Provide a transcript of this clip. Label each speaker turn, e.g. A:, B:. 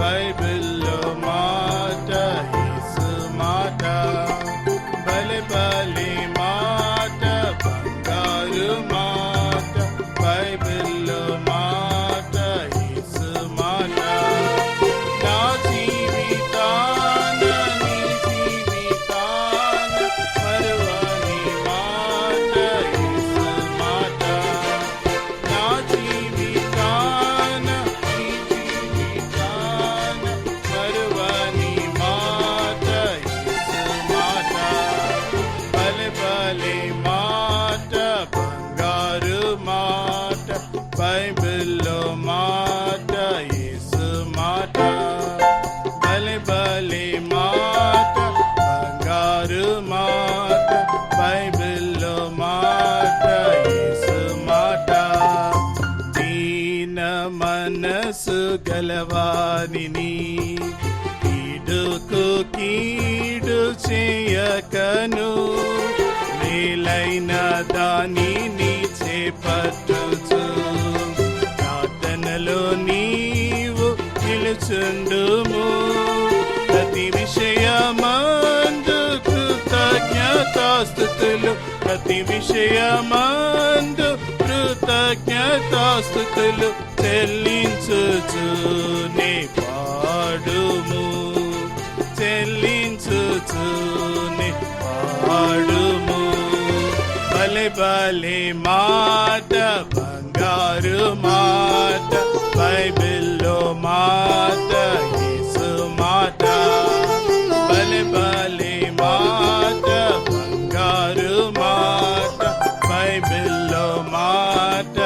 A: బైబిల్లో మాట యేసు మాట భలే భలే మాట బంగారు మాట బైబిల్లో మాట యేసు మాట నా జీవితాన నీ జీవితాన మరువని మాట యేసు మాట నా జీవితాన నీ జీవితాన మరువని మాట యేసు మాట భలే భలే మాట బంగారు మాట బైబిల్లో మాట యేసు మాట భలే భలే మాట బంగారు మాట బైబిల్లో మాట యేసు మాట దీన మనసు గలవానిని కీడుకు కీడు చేయకను మేలైన దానిని చేపట్టుచు ప్రార్థనలో నీవు నిలుచుండుము ప్రతి విషయమందు కృతజ్ఞతాస్తుతులు ప్రతి విషయమందు కృతజ్ఞతాస్తుతులు చెల్లించుచునే పాడుము చెల్లించుచునే పాడుము భలే భలే మాట బంగారు మాట బైబిల్లో మాట యేసు మాట భలే భలే మాట బంగారు మాట బైబిల్లో మాట